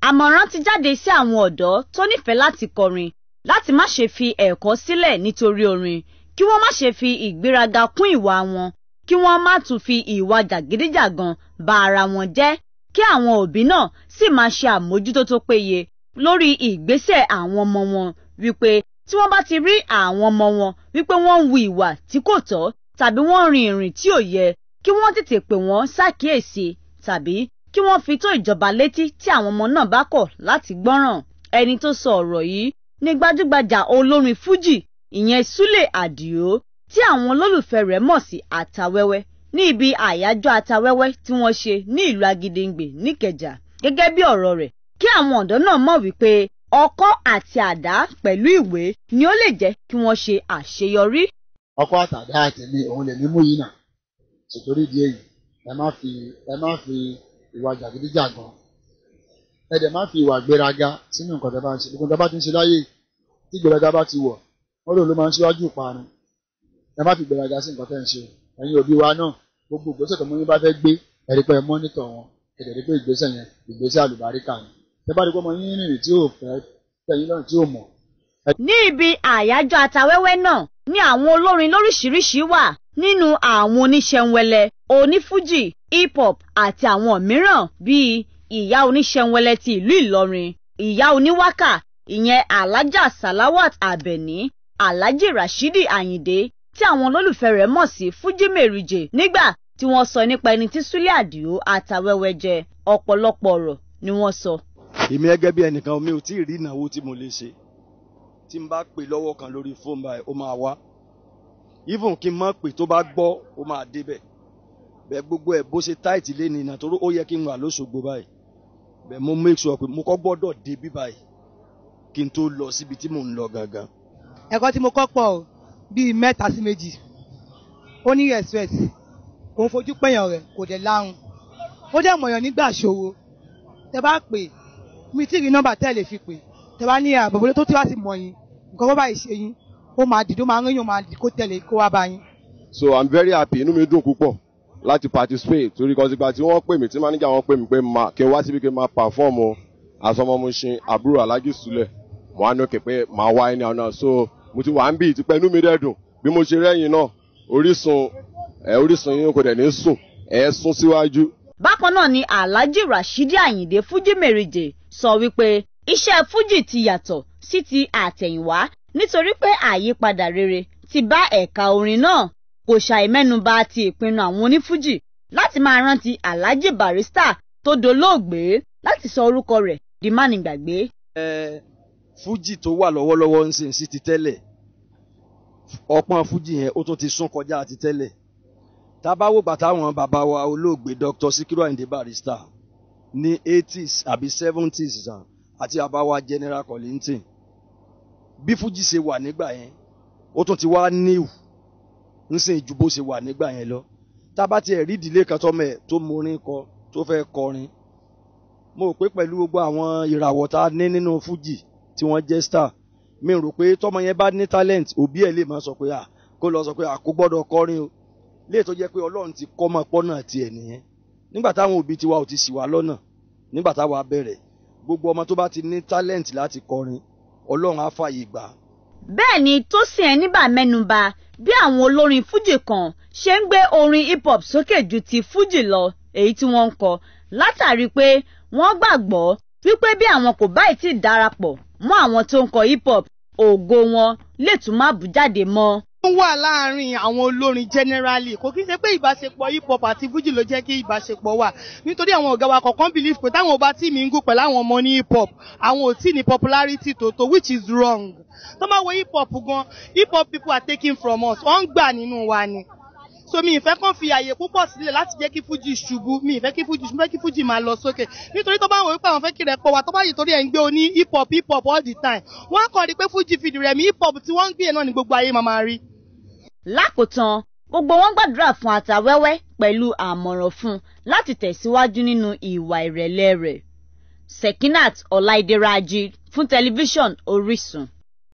Àmọ̀ràn ti jáde sí àwọn ọ̀dọ́ tó nífẹ̀ẹ́ láti kọrin láti má ṣe fi ẹ̀kọ́ sílẹ̀ nítorí orin, kí wọ́n má ṣe fi ìgbéraga kún ìwà wọn, kí wọ́n má tún fi ìwà jàgídíjàgan ba ara wọn jẹ́, kí àwọn òbí náà sì máa ṣe àmójútó tó péye lórí ìgbésẹ̀ àwọn ọmọ wọn, wípé tí wọ́n bá ti rí àwọn ọmọ wọn wípé wọ́n ń hu ìwà tí kò tọ́ tàbí wọ́n rin ìrìn tí ò yẹ, kí wọ́n tètè pè wọ́n ṣàkíyèsí tàbí kí wọ́n fi tó ìjọba létí tí àwọn ọmọ náà bá kọ̀ láti gbọ́ràn. Ẹni tó sọ ọ̀rọ̀ yìí ní gbajúgbajà olórin Fújì ìyẹn Sule Àdìó tí àwọn olólùfẹ́ rẹ̀ mọ̀ sí Atawẹ́wẹ́ ní ibi àyájọ́ Atawẹ́wẹ́ tí wọ́n ṣe ní ìlú Agídéǹgbè níkẹjà. Gẹ́gẹ́ bí ọ̀rọ̀ rẹ̀, kí àwọn ọ̀dọ́ náà mọ̀ wípé ọkọ́ àti àdá pẹ̀lú ìwé ni ó lè jẹ́ kí wọ́n ṣe àṣeyọrí. Ọkọ́ àtàdá àtẹ̀lé òun lè mímú yìí náà. Ṣètòrí ìdí èyí, ẹ má fi ìwà jàgídíjàgan, ẹ dẹ̀ má fi ìwà gbéraga sínú nǹkan tẹ́ bá ń ṣe. Gbogbo nǹkan bá ti ń ṣe láyé tí gbéraga bá ti wọ̀, wọ́n ló máa ń ṣíwájú ìparun. Ẹ má fi gbéraga sí nǹkan tẹ́ ń ṣe. Ẹ̀yin òbí wa náà, gbogbo ìgbésẹ̀ tó mọ́ yín bá fẹ́ gbé, ẹ rí pé ẹ mọ́nítọ̀ wọn, ẹ dẹ̀ rí pé ìgbésẹ̀ yẹn ìgbésẹ̀ àlùbáríkà ni. Tẹ́ bá rí pé ọmọ yín rìnrìn tí ò fẹ́ tẹ̀yìn lọ́rùn tí ò mọ̀. Ní ibi àyájọ́ Atawẹ́wẹ́ náà ní àwọn olórin lóríṣiríṣi wà, nínú àwọn oníṣẹ̀nwẹlẹ, onífújì, hip hop àti àwọn mìíràn bíi ìyá oníṣẹ̀nwẹlẹ ti ìlú Ìlọrin, ìyá oníwákà ìyẹn Alájà Salawat Àbẹ̀ní, Alhaji Rashidi Àyìndé tí àwọn olólùfẹ́ rẹ̀ mọ̀ sí Fújì Mèrìjè nígbà tí wọ́n sọ nípa ẹni tí Sule Àdìó Atawẹ́wẹ́ jẹ́. Ọ̀pọ̀lọpọ̀ ọ̀rọ̀ ni wọ́n sọ. Èmi gẹ́gẹ́ bí ẹnìkan mi ò tí ì rí ìnáwó tí mo lè ṣe. Tí n bá pè lọ́wọ́ kan lórí fóònù báyìí ó máa wá. Even kí n má pè tó bá gbọ́ ó máa débẹ̀. Bẹ́ẹ̀ gbogbo ẹ̀ bó ṣe táìtì lé ní ìnà torí ó yẹ kí n wà lóṣogbo báyìí. Bẹ́ẹ̀ mo make sure pé mo kọ́ gbọ́dọ̀ dé bí báyìí kí n tó lọ síbi tí mò ń lọ gangan. Ẹ̀kọ́ tí mo kọ́ pọ̀ bíi 3 sí 2. Ó ní respect, kò ń fojú pẹ̀yàn rẹ̀, kò dẹ̀ láhùn. Ó dẹ̀ mọ̀yàn nígbà ṣòro. Tẹ bá pè mi tí ì rí nọ́mbà tẹ́ lè fi pè. Tẹ bá ní àbọ̀bọ̀lé tó ti wá sí mọ̀ yín, nǹkan bọ́ báyìí ṣe yín, ó máa dìde, ó máa rán yín, ó máa dì kó tẹ̀lé kó wá bá yín. So I'm very happy, inú mi dùn púpọ̀ láti participate torí kan sígbà tí wọ́n pè mí tí manager wọn pè mí pé kí n wá síbi kí n máa perform Asọmọmọṣin àbúrò Alhaji Sule. Mo wá ní òkè pé màá wá ẹni àwọn náà, so mo ti wà ń bì tipẹ́, inú mi dẹ̀ dùn bí mo ṣe rẹ́yìn náà. Orísun yín kò dẹ̀ ní sùn, sún síwájú. Bákan náà ni Alhaji Rashidi Àyìndé Fújì Mèrìjè sọ wípé iṣẹ́ Fújì ti yàtọ̀ sí ti àtẹ̀yìnwá nítorí pé àyípadà rere ti bá ẹ̀ka orin náà. Kò ṣàì mẹ́nubà ti ìpinnu àwọn onífújì láti máa rántí Alhaji Barrister tó dolóògbé láti sọ orúkọ rẹ̀ di mánigbàgbé. Fújì tó wà lọ́wọ́lọ́wọ́ ń sìn sí ti tẹ́lẹ̀. Ọpọ́n Fújì yẹn ó tún ti sún kọjá ti tẹ́lẹ̀. Tábáwò bàtà àwọn bàbá wa olóògbé Dr. Sikiru Ayinde Barrister ní 80s àbí 70s àti bàbá wa General Kollington. Bí Fújì ṣe wà nígbà yẹn, ó tún ti wá níwù ń sìn ju bó ṣe wà nígbà yẹn lọ. Tábà tiẹ̀ rí ìdílé kan tọ́mọ ẹ̀ tó morin kọ tó fẹ́ kọrin. Mo rò pé pẹ̀lú gbogbo àwọn ìràwọ̀ tá a ní nínú Fújì tí wọ́n jẹ́ star, mi rò pé tọ́mọ yẹn bá ní talent òbí ẹ̀ lè máa sọ pé kó lọ sọ pé kó gbọ́dọ̀ kọrin o. Léè tó jẹ́ pé Ọlọ́run ti kọ́ mọ́ pọ́nà tiẹ̀ nìyẹn. Nígbà táwọn òbí tiwa ò ti ṣì wá lọ́nà, nígbà táwa bẹ̀rẹ̀, gbogbo ọmọ tó bá ti ní talent láti kọrin, Ọlọ́run á fààyè gbà. Bẹ́ẹ̀ ni Tósìn Ẹníbà mẹ́nubà bí àwọn olórin Fújì kan ṣe ń gbé orin hip hop sókè ju ti Fújì lọ èyí tí wọ́n ń kọ, látàrí pé wọ́n gbàgbọ́ wípé bí àwọn kò báyìí tí darapọ̀ mọ́ àwọn tó ń kọ hip hop, ògo wọn lè tún má bú jáde mọ́. Ó wà láàárín àwọn olórin generally, kò kí ń ṣe pé ìbáṣepọ̀ hip hop àti Fújì ló jẹ́ kí ìbáṣepọ̀ wà, nítorí àwọn ọ̀gá wa kọ̀ọ̀kan believe pé táwọn ọba tí mi ń gùn pẹ̀lú àwọn ọmọ ní hip hop, àwọn ò tí ní popularity tó, which is wrong. Tó máa wo hip hop gan, hip hop people are taking from us, wọ́n ń gbà nínú wa ni. So mi ìfẹ́ kàn fi àyè púpọ̀ sílẹ̀ láti jẹ́ kí Fújì ṣubú, mi ìfẹ́ kí Fújì máa lọ sókè, nítorí tó bá ń wò wípé àwọn fẹ́ kí rẹ̀ pọ̀ wá, tó bá yìí torí ẹ̀ ń gbé oní hip hop all the time, wọ́n á kàn rí pé Fújì fìdí rẹ̀ mi hip hop tí wọ́n ń gbé náà ní gbogbo ayé máa rí. Lákòótán, gbogbo wọn gbàdúrà fún Atawẹ́wẹ́ pẹ̀lú àmọ̀ràn fún láti tẹ̀síwájú nínú ìwà ìrẹ̀lẹ̀ rẹ̀. Sekinat Ọláìdé Rájí fún tẹlifíṣàn Orisun.